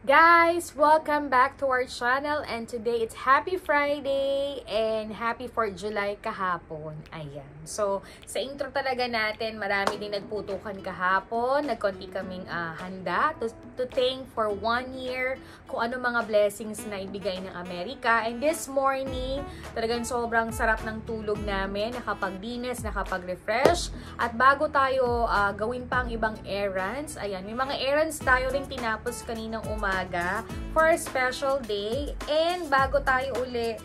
Guys, welcome back to our channel and today it's Happy Friday and Happy 4th July kahapon. Ayan. So, sa intro talaga natin, marami din nagputukan kahapon. Nagkonti kaming handa to thank for 1 year kung ano mga blessings na ibigay ng Amerika. And this morning, talagang sobrang sarap ng tulog namin. Nakapag-dinis, nakapag-refresh. At bago tayo gawin pa ang ibang errands, ayan, may mga errands tayo rin tinapos kaninang umaga for a special day. And bago tayo uli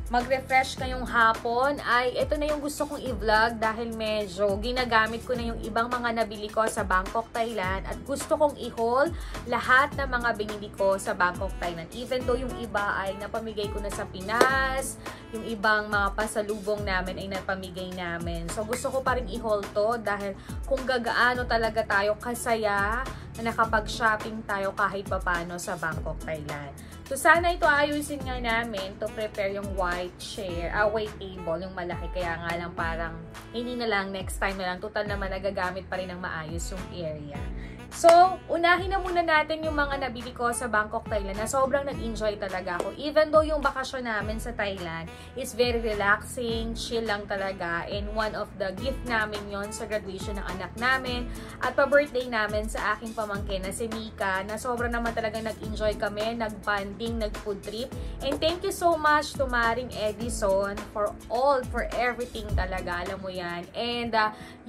mag-refresh ngayong hapon, ay ito na yung gusto kong i-vlog dahil medyo ginagamit ko na yung ibang mga nabili ko sa Bangkok, Thailand, at gusto kong i-haul lahat ng mga binili ko sa Bangkok, Thailand. Even though yung iba ay napamigay ko na sa Pinas, yung ibang mga pasalubong namin ay napamigay namin. So gusto ko pa rin i-haul to dahil kung gagaano talaga tayo kasaya na nakapag-shopping tayo kahit papano sa Bangkok, Thailand. So, sana ito ayusin nga namin to prepare yung white table, yung malaki. Kaya nga lang parang, hindi na lang, next time na lang. Total naman, nagagamit pa rin ng maayos yung area. So, unahin na muna natin yung mga nabili ko sa Bangkok, Thailand na sobrang nag-enjoy talaga ako. Even though yung bakasyon namin sa Thailand is very relaxing, chill lang talaga. And one of the gift namin yon sa graduation ng anak namin at pa-birthday namin sa aking pamangkin na si Mika, na sobrang naman talaga nag-enjoy kami, nag-bonding, nag-food trip. And thank you so much to Maring Edison for everything talaga, alam mo yan. And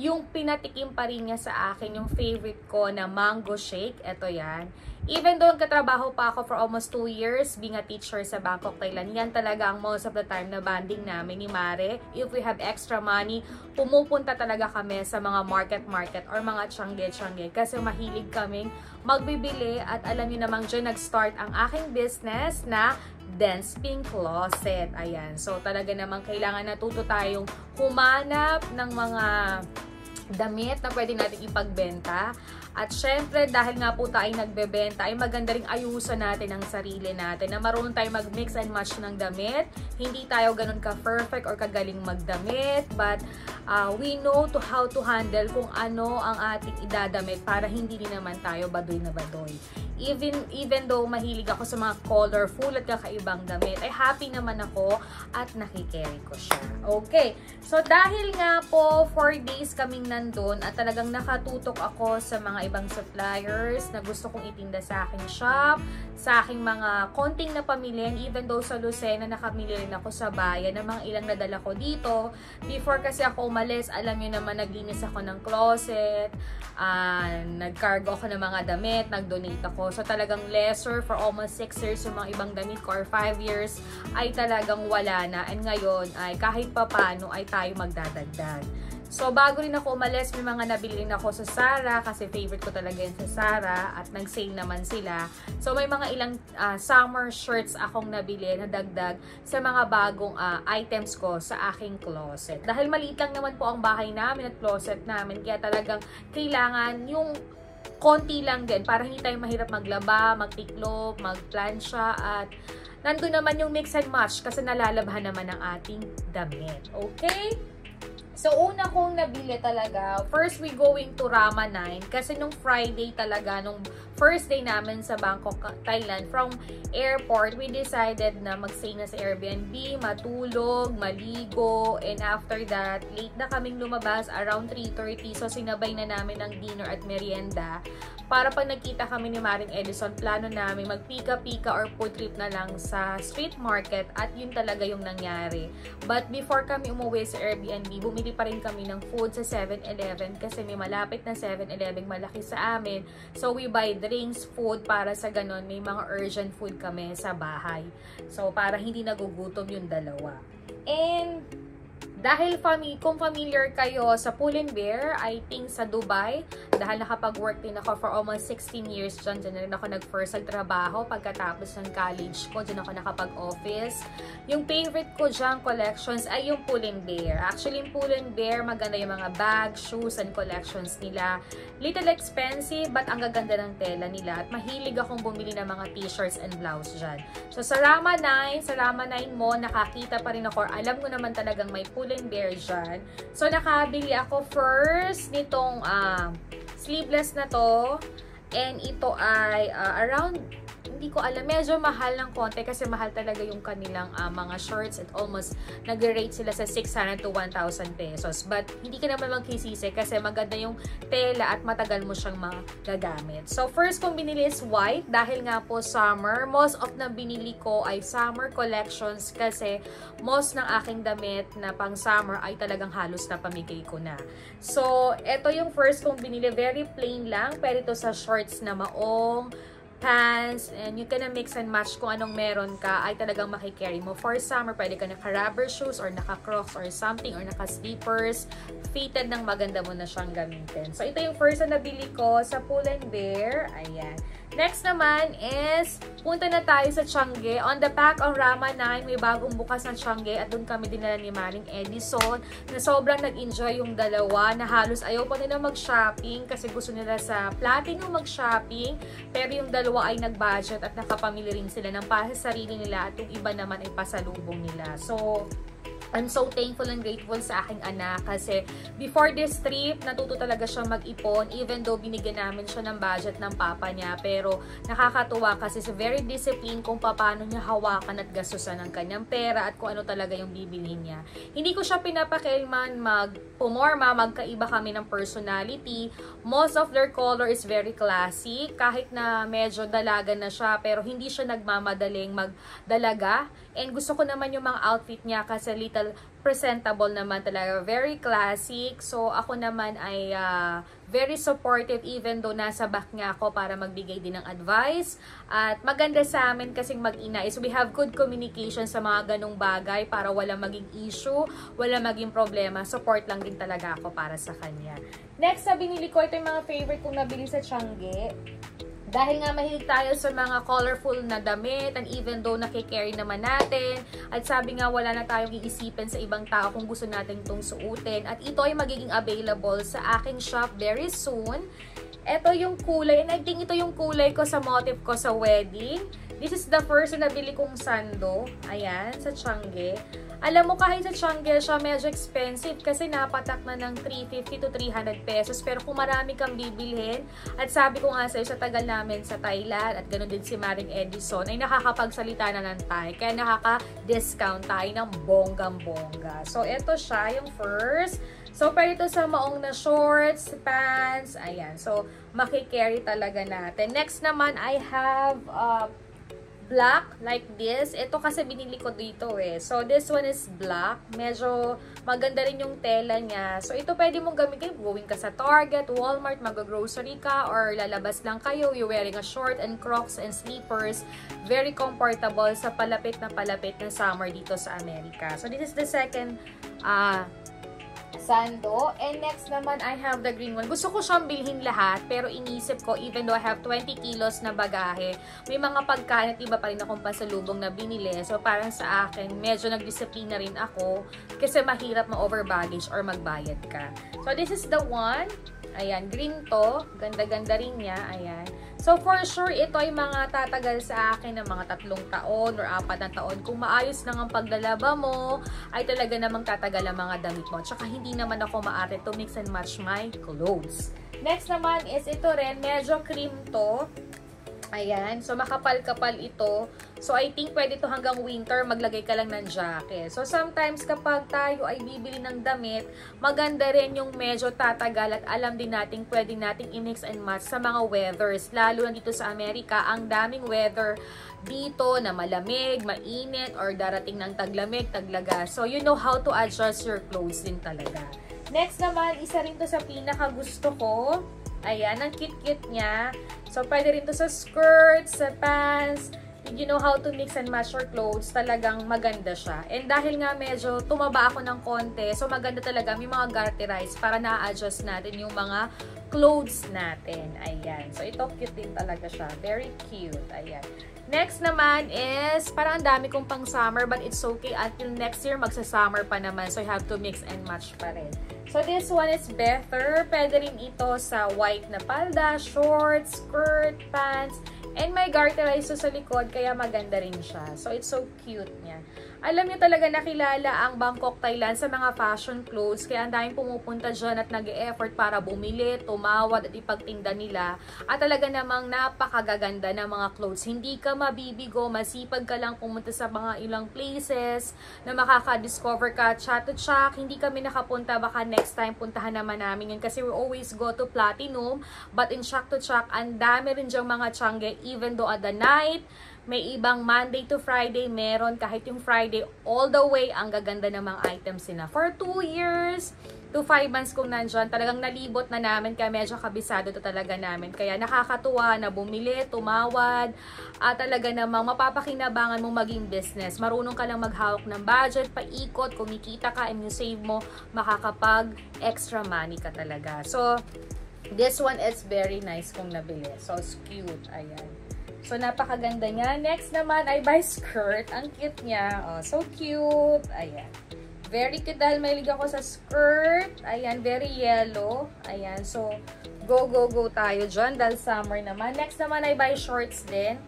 yung pinatikim pa rin niya sa akin, yung favorite ko na mango shake, eto yan. Even though nagkatrabaho pa ako for almost 2 years being a teacher sa Bangkok, Thailand, yan talaga ang most of the time na banding namin ni Mare. If we have extra money, pumupunta talaga kami sa mga market or mga tiyangge kasi mahilig kaming magbibili. At alam niyo namang dyan nag-start ang aking business na Dance Pink Closet. Ayan. So talaga namang kailangan natuto tayong humanap ng mga damit na pwede natin ipagbenta. At syempre, dahil nga po tayo nagbebenta, ay maganda rin ayusan natin ang sarili natin. Na marunong tayo mag-mix and match ng damit. Hindi tayo ganun ka-perfect or kagaling magdamit. But we know how to handle kung ano ang ating idadamit para hindi rin naman tayo baduy na baduy. Even though mahilig ako sa mga colorful at kakaibang damit, ay happy naman ako at nakikerry ko siya. Okay. So, dahil nga po 4 days kaming nandun at talagang nakatutok ako sa mga ibang suppliers na gusto kong itinda sa aking shop, sa aking mga konting na pamilya, even though sa Lucena nakamili rin ako sa bayan ng mga ilang nadala ko dito. Before kasi ako umalis, alam niyo naman, naglinis ako ng closet, nagcargo ako ng mga damit, nag-donate ako. So talagang lesser for almost 6 years yung mga ibang damit ko, or 5 years ay talagang wala na. And ngayon ay kahit papano ay tayo magdadagdag. So, bago rin ako umalis, may mga nabili rin ako sa Zara kasi favorite ko talaga yun sa Zara at nag-sale naman sila. So, may mga ilang summer shirts akong nabili na dagdag sa mga bagong items ko sa aking closet. Dahil maliit lang naman po ang bahay namin at closet namin, kaya talagang kailangan yung konti lang din para hindi tayo mahirap maglaba, magtiklop, magplansya, at nandun naman yung mix and match kasi nalalabhan naman ang ating damit. Okay? So, una kong nabili talaga, first we going to Rama 9 kasi nung Friday talaga, nung first day namin sa Bangkok, Thailand, from airport, we decided na mag-stay na sa Airbnb, matulog, maligo, and after that, late na kaming lumabas, around 3:30, so sinabay na namin ng dinner at merienda. Para pag nagkita kami ni Maring Edison, plano namin magpika-pika or food trip na lang sa street market, at yun talaga yung nangyari. But before kami umuwi sa Airbnb, bumili pa rin kami ng food sa 7-Eleven kasi may malapit na 7-Eleven malaki sa amin. So we buy drinks, food, para sa ganun may mga urgent food kami sa bahay. So para hindi nagugutom yung dalawa. And dahil kung familiar kayo sa Pull&Bear, I think sa Dubai, dahil nakapag-work din ako for almost 16 years dyan rin ako nag-first nagtrabaho pagkatapos ng college ko, dyan ako nakapag-office. Yung favorite ko dyan collections ay yung Pull&Bear. Actually, yung Pull&Bear, maganda yung mga bags, shoes, and collections nila. Little expensive, but ang gaganda ng tela nila. At mahilig akong bumili ng mga t-shirts and blouse dyan. So, sa Rama 9 mo, nakakita pa rin ako, alam ko naman talagang may Pull&Bear dyan. So, nakabili ako first nitong sleeveless na to. And ito ay around hindi ko alam, medyo mahal ng konti kasi mahal talaga yung kanilang mga shorts at almost nag-rate sila sa 600 to 1,000 pesos. But hindi ka naman magkisisi kasi maganda yung tela at matagal mo siyang magagamit. So first kong binili is white dahil nga po summer. Most of na binili ko ay summer collections kasi most ng aking damit na pang summer ay talagang halos na pamigay ko na. So ito yung first kong binili, very plain lang. Pwede ito sa shorts na maong, pants, and you can mix and match kung anong meron ka ay talagang makikarry mo. For summer, pwede ka naka-rubber shoes or naka-crocs or something or naka-slippers. Fitted ng maganda mo na siyang gamitin. So, ito yung first na nabili ko sa Pull & Bear. Ayan. Next naman is, punta na tayo sa Tiangge. On the back on Rama 9, may bagong bukas ng Tiangge at doon kami dinala ni Maring Edison na sobrang nag-enjoy yung dalawa na halos ayaw pa nila mag-shopping kasi gusto nila sa Platinum mag-shopping pero yung dalawa ay nag-budget at nakapamili rin sila ng para sa sarili nila at yung iba naman ay pasalubong nila. So, I'm so thankful and grateful sa aking anak kasi before this trip, natuto talaga siya mag-ipon even though binigyan namin siya ng budget ng papa niya. Pero nakakatuwa kasi sa very disciplined kung paano niya hawakan at gastusan ng kanyang pera at kung ano talaga yung bibili niya. Hindi ko siya pinapakialaman mag-pumorma, magkaiba kami ng personality. Most of their color is very classic. Kahit na medyo dalaga na siya pero hindi siya nagmamadaling magdalaga. And gusto ko naman yung mga outfit niya kasi little presentable naman talaga. Very classic. So, ako naman ay very supportive even though nasa back niya ako para magbigay din ng advice. At maganda sa amin kasing mag-ina is we have good communication sa mga ganong bagay para wala maging issue, wala maging problema. Support lang din talaga ako para sa kanya. Next na binili ko, ito yung mga favorite kong nabili sa Tiangge. Dahil nga mahilig tayo sa mga colorful na damit and even though nakikarry naman natin at sabi nga wala na tayong iisipin sa ibang tao kung gusto natin itong suotin at ito ay magiging available sa aking shop very soon. Ito yung kulay and I think ito yung kulay ko sa motif ko sa wedding. This is the first na nabili kong sando. Ayan, sa Tiangge. Alam mo, kahit sa Tiangge siya medyo expensive kasi napatak na ng 350 to 300 pesos. Pero kung marami kang bibilhin, at sabi ko nga sa'yo sa tagal namin sa Thailand, at ganoon din si Maring Edison, ay nakakapagsalita na ng Thai. Kaya nakaka-discount tayo ng bonggang-bongga. So, ito siya, yung first. So, pwede ito sa maong na shorts, pants, ayan. So, makikarry talaga natin. Next naman, I have black, like this. Ito kasi binili ko dito eh. So, this one is black. Medyo maganda rin yung tela niya. So, ito pwede mong gamitin. Going ka sa Target, Walmart, mag-grocery ka, or lalabas lang kayo. You're wearing a short and crocs and slippers. Very comfortable sa palapit na summer dito sa Amerika. So, this is the second sando. And next naman, I have the green one. Gusto ko siyang bilhin lahat, pero inisip ko, even though I have 20 kilos na bagahe, may mga pagkain at iba pa rin akong pasalubong na binili. So, parang sa akin, medyo nagdisiplina rin ako kasi mahirap ma-over baggage or magbayad ka. So, this is the one. Ayan, green to. Ganda-ganda rin niya. Ayan. So, for sure, ito ay mga tatagal sa akin ng mga 3 taon or 4 na taon. Kung maayos lang ang paglalaba mo, ay talaga namang tatagal ang mga damit mo. Tsaka hindi naman ako maarte to mix and match my clothes. Next naman is ito rin. Medyo cream to. Ayan. So, makapal-kapal ito. So, I think pwede ito hanggang winter, maglagay ka lang ng jacket. So, sometimes kapag tayo ay bibili ng damit, maganda rin yung medyo tatagal at alam din natin pwede nating i-mix and match sa mga weathers. Lalo na dito sa Amerika, ang daming weather dito na malamig, mainit, or darating ng taglamig, taglaga. So, you know how to adjust your clothes din talaga. Next naman, isa rin to sa pinaka-gusto ko. Ayan, ang cute-cute niya. So, pwede rin to sa skirts, sa pants. You know how to mix and match your clothes. Talagang maganda siya. And dahil nga medyo tumaba ako ng konti, so maganda talaga. May mga garterize para na-adjust natin yung mga clothes natin. Ayan. So, ito cute din talaga siya. Very cute. Ayan. Next naman is, parang ang dami kong pang summer, but it's okay. Until next year, magsa-summer pa naman. So, you have to mix and match pa rin. So, this one is better. Pwede rin ito sa white na palda, shorts, skirt, pants, and may garterize sa likod, kaya maganda rin siya. So, it's so cute niya. Alam niyo talaga nakilala ang Bangkok, Thailand sa mga fashion clothes. Kaya ang daming pumupunta dyan at nag-e-effort para bumili, tumawad at ipagtinda nila. At talaga namang napakagaganda ng mga clothes. Hindi ka mabibigo, masipag ka lang pumunta sa mga ilang places na makaka-discover ka. Chat to Chat, hindi kami nakapunta. Baka next time puntahan naman namin yun. Kasi we always go to Platinum. But in Chat to Chat, ang dami rin dyang mga tiangge. Even though at the night, may ibang Monday to Friday, meron kahit yung Friday all the way, ang gaganda ng mga items nila. For 2 years to 5 months kung nandyan, talagang nalibot na namin, kaya medyo kabisado to talaga namin. Kaya nakakatuwa na bumili, tumawad, at talaga namang mapapakinabangan mo maging business. Marunong ka lang maghawak ng budget, paikot, kumikita ka, and you save mo, makakapag extra money ka talaga. So, this one is very nice kung nabili. So, it's cute. Ayan. So, napakaganda niya. Next naman ay by skirt. Ang cute niya. Oh, so cute. Ayan. Very cute dahil mahilig ako sa skirt. Ayan, very yellow. Ayan. So, go tayo dyan dahil summer naman. Next naman ay by shorts din.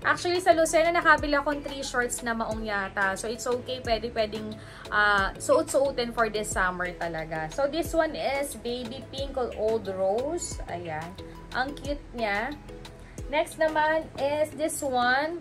Actually, sa Lucena, nakabila akong 3 shorts na maong yata. So, it's okay. Pwedeng suot-suotin for this summer talaga. So, this one is baby pink or old rose. Ayan. Ang cute niya. Next naman is this one.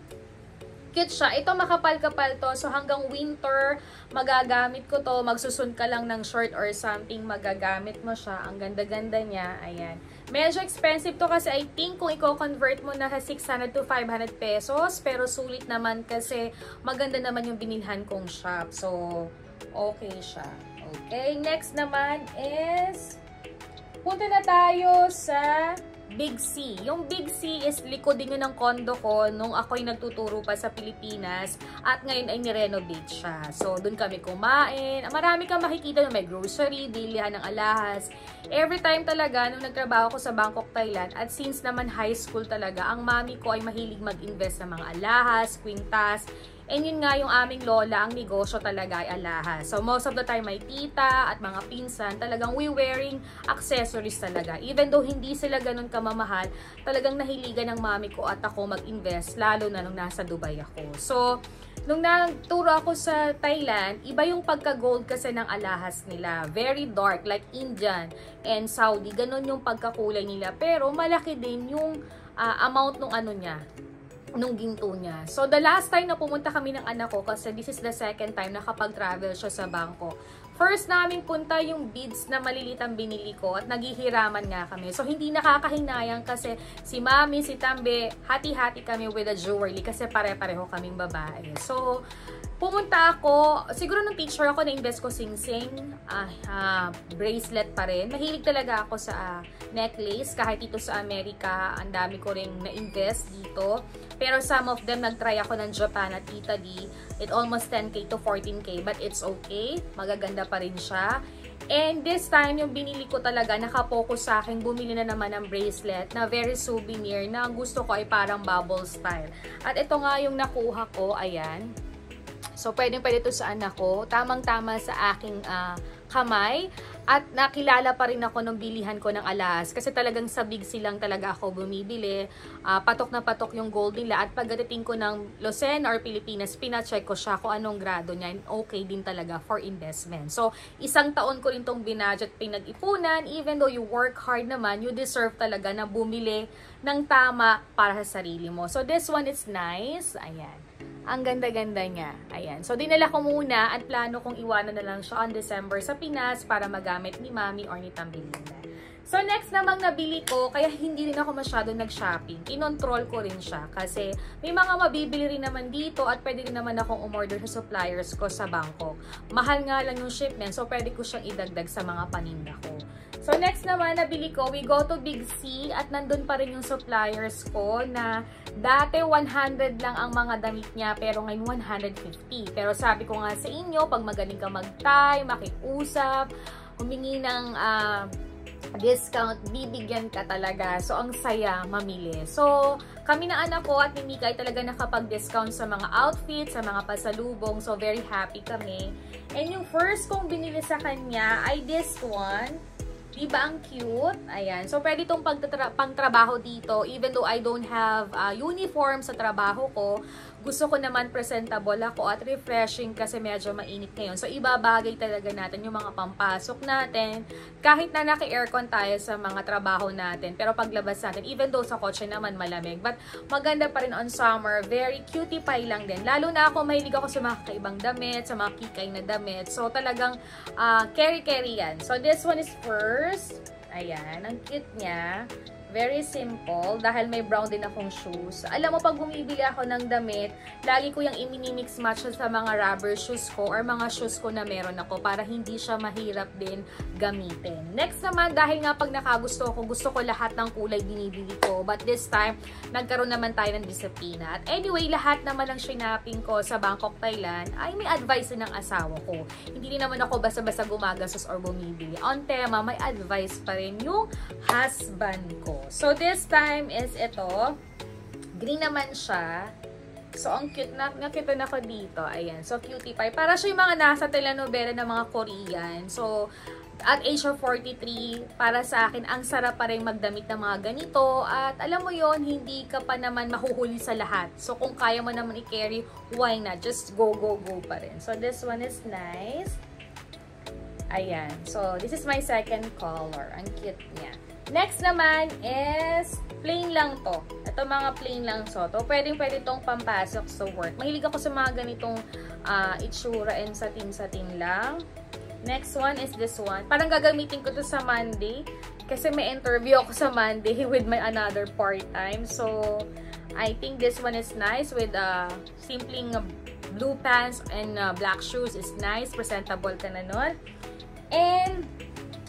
Cute siya. Ito makapal-kapal to. So hanggang winter, magagamit ko to. Magsusun ka lang ng short or something, magagamit mo siya. Ang ganda-ganda niya. Ayan. Medyo expensive to kasi I think kung i-convert mo na sa 600 to 500 pesos. Pero sulit naman kasi maganda naman yung binilhan kong shop. So, okay siya. Okay. Next naman is punta na tayo sa Big C. Yung Big C is likod din yun ng condo ko nung ako'y nagtuturo pa sa Pilipinas at ngayon ay nirenovate siya. So, dun kami kumain. Marami kang makikita na may grocery, bilihan ng alahas. Every time talaga nung nagtrabaho ko sa Bangkok, Thailand at since naman high school talaga, ang mami ko ay mahilig mag-invest sa mga alahas, kwintas. And yun nga yung aming lola, ang negosyo talaga ay alahas. So, most of the time may tita at mga pinsan, talagang we wearing accessories talaga. Even though hindi sila ganun kamamahal, talagang nahiligan ng mami ko at ako mag-invest, lalo na nung nasa Dubai ako. So, nung nagturo ako sa Thailand, iba yung pagka-gold kasi ng alahas nila. Very dark, like Indian and Saudi. Ganun yung pagkakulay nila. Pero malaki din yung amount ng ano niya, nung ginto niya. So, the last time na pumunta kami ng anak ko, kasi this is the second time na kapag-travel siya sa Bangkok. First namin punta yung beads na maliliit ang binili ko at naghihiraman nga kami. So, hindi nakakahinayang kasi si Mami, si Tambe, hati-hati kami with the jewelry kasi pare-pareho kaming babae. So, pumunta ako, siguro nung teacher ako, na-invest ko sing-sing, bracelet pa rin. Mahilig talaga ako sa necklace, kahit dito sa Amerika, ang dami ko rin na-invest dito. Pero some of them, nag-try ako ng Japan at Italy. It almost 10K to 14K, but it's okay. Magaganda pa rin siya. And this time, yung binili ko talaga, nakapokus sa akin, bumili na naman ng bracelet na very souvenir na ang gusto ko ay parang bubble style. At ito nga yung nakuha ko, ayan. So, pwede ito sa anak ko. Tamang-tama sa aking kamay. At nakilala pa rin ako nung bilihan ko ng alahas. Kasi talagang sa Big C lang talaga ako bumibili. Patok na patok yung gold nila. At pagdating ko ng Lucena or Pilipinas, pinacheck ko siya kung anong grado niya. And okay din talaga for investment. So, 1 taon ko rin tong binudget pinag-ipunan. Even though you work hard naman, you deserve talaga na bumili ng tama para sa sarili mo. So, this one is nice. Ayan. Ang ganda-ganda niya. Ayan. So, dinala ko muna at plano kong iwanan na lang siya on December sa Pinas para magamit ni Mami or ni Tambelinda. So, next namang nabili ko, kaya hindi rin ako masyado nag-shopping. Kinontrol ko rin siya kasi may mga mabibili rin naman dito at pwede rin naman akong umorder sa suppliers ko sa Bangkok. Mahal nga lang yung shipment, so pwede ko siyang idagdag sa mga paninda ko. So, next naman, nabili ko, we go to Big C at nandun pa rin yung suppliers ko na dati 100 lang ang mga damit niya pero ngayon 150. Pero sabi ko nga sa inyo, pag magaling ka mag-tie, makiusap, humingi ng discount, bibigyan ka talaga. So, ang saya mamili. So, kami na anak ko at ni Mika ay talaga nakapag-discount sa mga outfits, sa mga pasalubong. So, very happy kami. And yung first kong binili sa kanya ay this one. Diba ang cute? Ayan. So, pwede itong pangtrabaho dito. Even though I don't have uniform sa trabaho ko, gusto ko naman presentable ako at refreshing kasi medyo mainit ngayon. So, ibabagay talaga natin yung mga pampasok natin. Kahit na naka-aircon tayo sa mga trabaho natin. Pero paglabas natin, even though sa kotse naman malamig. But, maganda pa rin on summer. Very cutie pie lang din. Lalo na ako, mahilig ako sa mga kakaibang damit, sa mga kikay na damit. So, talagang carry-carry yan. So, this one is first. Ayan, ang cute niya. Very simple, dahil may brown din akong shoes. Alam mo, pag bumibili ako ng damit, lagi ko yung i-mix match sa mga rubber shoes ko or mga shoes ko na meron ako para hindi siya mahirap din gamitin. Next naman, dahil nga pag nakagusto ko, gusto ko lahat ng kulay binibili ko. But this time, nagkaroon naman tayo ng disiplina. At anyway, lahat naman ng shopping ko sa Bangkok, Thailand ay may advice din ng asawa ko. Hindi naman ako basta-basta gumagastos or bumibili. On tema, may advice pa rin yung husband ko. So, this time is ito. Green naman siya. So, ang cute na. Nakita na ko dito. Ayan. So, cutie pie. Para siya yung mga nasa telenovela ng mga Korean. So, at age of 43, para sa akin, ang sarap pa rin magdamit ng mga ganito. At alam mo yon, hindi ka pa naman mahuhuli sa lahat. So, kung kaya mo naman i-carry, why not? Just go, go, go pa rin. So, this one is nice. Ayan. So, this is my second color. Ang cute niya. Next naman is plain lang to. Ito mga plain lang so. To pwede itong pampasok sa work. Mahilig ako sa mga ganitong itsura and satin-satin lang. Next one is this one. Parang gagamitin ko to sa Monday. Kasi may interview ako sa Monday with my another part-time. So, I think this one is nice with simpleng blue pants and black shoes is nice. Presentable ka na nun. And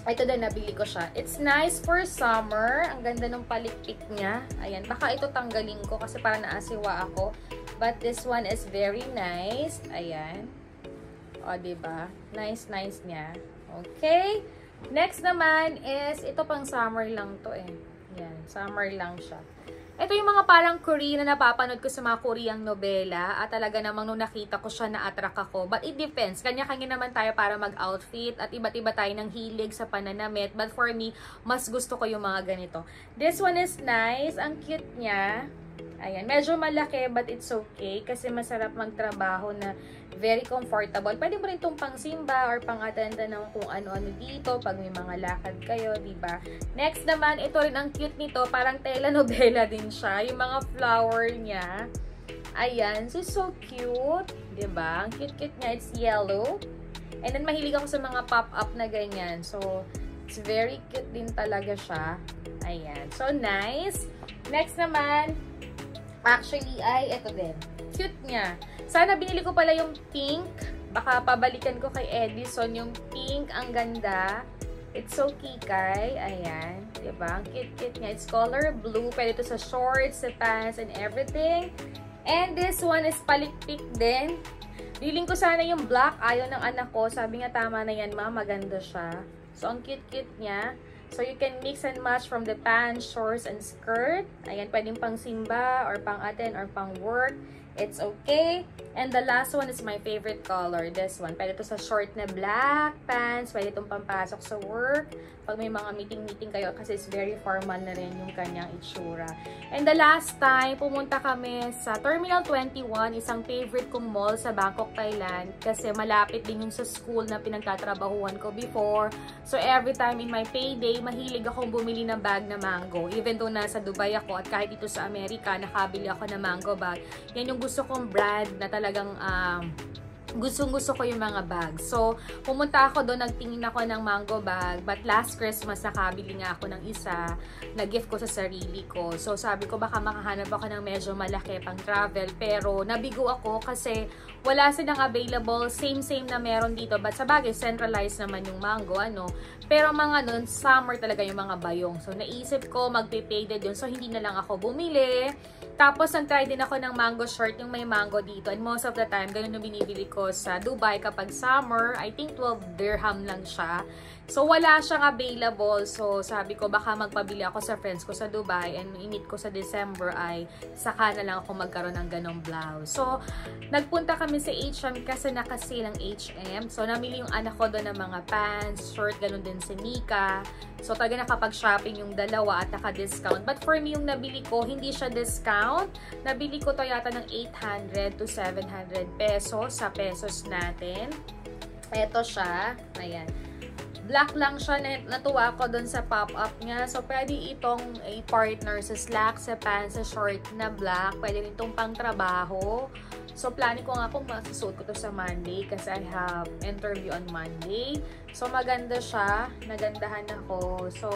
ito din, nabili ko siya. It's nice for summer. Ang ganda ng palikpik niya. Ayan. Baka ito tanggalin ko kasi parang naasiwa ako. But this one is very nice. Ayan. O, diba? Nice, nice niya. Okay. Next naman is, ito pang summer lang to eh. Ayan. Summer lang siya. Ito yung mga parang Korean na napapanood ko sa mga Koreang nobela at talaga namang nung nakita ko siya na-attract ako. But it depends. Kanya-kanya naman tayo para mag-outfit at iba't iba tayo ng hilig sa pananamit. But for me, mas gusto ko yung mga ganito. This one is nice. Ang cute niya. Ayan. Medyo malaki but it's okay kasi masarap magtrabaho na very comfortable. Pwede mo rin itong pang-simba or pang-atenda ng kung ano-ano dito pag may mga lakad kayo, diba? Next naman, ito rin ang cute nito. Parang telenovela din siya. Yung mga flower niya. Ayan. So cute. Diba? Ang cute-cute niya. It's yellow. And then, mahilig ako sa mga pop-up na ganyan. So, it's very cute din talaga siya. Ayan. So, nice. Next naman, actually, ay ito din. Cute niya. Sana binili ko pala yung pink. Baka pabalikan ko kay Edison yung pink. Ang ganda. It's so kikay. Ayan. Diba? Ang cute-cute niya. It's color blue. Pwede ito sa shorts, sa pants, and everything. And this one is palikpik din. Biling ko sana yung black. Ayaw ng anak ko. Sabi nga tama na yan, ma. Maganda siya. So, ang cute-cute niya. So, you can mix and match from the pants, shorts, and skirt. Ayan, pwedeng pang simba, or pang attend, or pang work. It's okay. And the last one is my favorite color. This one. Pwede ito sa short na black pants. Pwede itong pampasok sa work. Pag may mga meeting-meeting kayo kasi it's very formal na rin yung kanyang itsura. And the last time, pumunta kami sa Terminal 21, isang favorite kong mall sa Bangkok, Thailand. Kasi malapit din yung sa school na pinagtatrabahuan ko before. So every time in my payday, mahilig akong bumili ng bag na mango. Even though nasa Dubai ako at kahit dito sa Amerika, nakabili ako ng mango bag. Yan yung gusto kong brand na talagang gustong-gusto ko yung mga bags. So, pumunta ako doon, nagtingin ako ng mango bag. But last Christmas, nakabili nga ako ng isa na gift ko sa sarili ko. So, sabi ko baka makahanap ako ng medyo malaki pang travel. Pero, nabigo ako kasi wala silang available. Same na meron dito. But sa bagay, centralized naman yung mango, ano. Pero mga nun, summer talaga yung mga bayong. So, naisip ko, magpe-faded yun. So, hindi na lang ako bumili. Tapos, nag-try din ako ng mango short, yung may mango dito. And most of the time, ganun yung binibili ko sa Dubai kapag summer. I think 12 dirham lang siya. So, wala siyang available. So, sabi ko, baka magpabili ako sa friends ko sa Dubai and i-meet ko sa December ay saka na lang ako magkaroon ng ganong blouse. So, nagpunta kami sa H&M kasi nakasale ang H&M. So, namili yung anak ko doon ng mga pants, short, ganun din si Mika. So, talaga nakapag-shopping yung dalawa at naka-discount. But for me, yung nabili ko, hindi siya discount. Nabili ko to yata ng 800 to 700 pesos sa pesos natin. Ito siya. Ayan. Black lang siya. Natuwa ko dun sa pop-up niya. So, pwede itong i-partner sa slack, sa pants, sa short na black. Pwede rin itong pang trabaho. So, plano ko nga kung masusuot ko to sa Monday kasi I have interview on Monday. So, maganda siya. Nagandahan ako. So,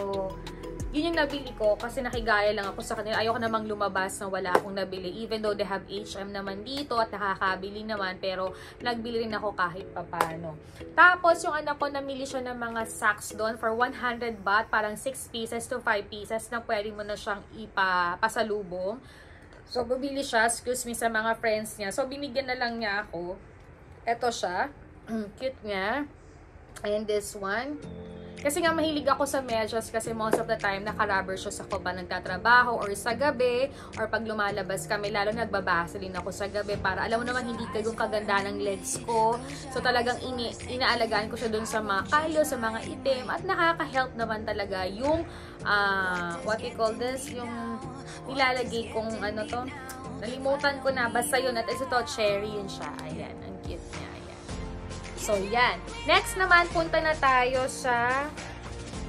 yun yung nabili ko kasi nakigaya lang ako sa kanila. Ayoko namang lumabas na wala akong nabili. Even though they have H&M naman dito at nakakabili naman. Pero nagbili rin ako kahit papano. Tapos yung anak ko namili siya ng mga socks doon for 100 baht. Parang 6 pieces to 5 pieces na pwede mo na siyang ipasalubong. So bumili siya, excuse me, sa mga friends niya. So binigyan na lang niya ako. Ito siya. Cute niya. And this one. Kasi nga mahilig ako sa medyas kasi most of the time naka-rubber shoes ako pa nagtatrabaho or sa gabi or pag lumalabas kami, lalo nagbabaselin ako sa gabi para alam mo naman hindi kagong kaganda ng legs ko. So talagang inaalagaan ko siya dun sa mga kalyo, sa mga itim at nakaka-help naman talaga yung what we call this, yung nilalagay kong ano to, nalimutan ko na, basta yun at ito cherry yun siya. Ayan, ang cute niya. So, yan. Next naman, punta na tayo sa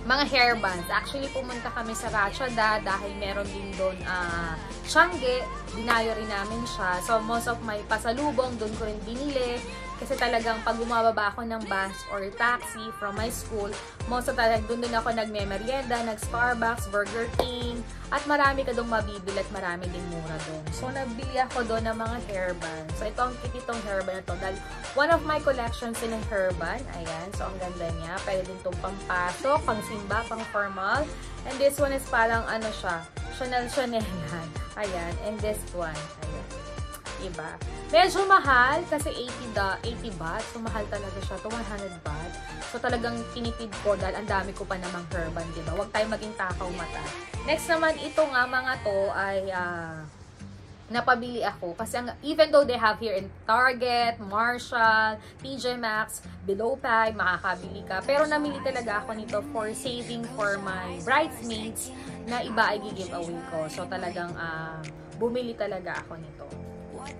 mga hairbands. Actually, pumunta kami sa Ratchada dahil meron din doon Shanghai. Dinayo rin namin siya. So, most of my pasalubong, doon ko rin binili. Kasi talagang pag bumababa ako ng bus or taxi from my school, most of the time, doon ako nagme-merienda, nag-Starbucks, Burger King, at marami ka doon mabibili at marami din mura doon. So, nabili ako doon ng mga hairband. So, ito ang cute itong hairband na to. Dahil one of my collections in ng hairband. Ayan. So, ang ganda niya. Pwede din itong pampasok, pang simba, pang formal. And this one is parang ano siya, Chanel. Ayan. And this one. Ayan. Iba. Medyo mahal kasi 80 baht. So, mahal talaga siya. To 100 baht. So, talagang tinipid ko dahil ang dami ko pa namang hairband, diba? Huwag tayo maging takaw mata. Next naman, ito nga mga to ay napabili ako. Kasi even though they have here in Target, Marshall, TJ Maxx, Below Pag, makakabili ka. Pero namili talaga ako nito for saving for my bridesmaids na iba ay gi-giveaway ko. So, talagang bumili talaga ako nito.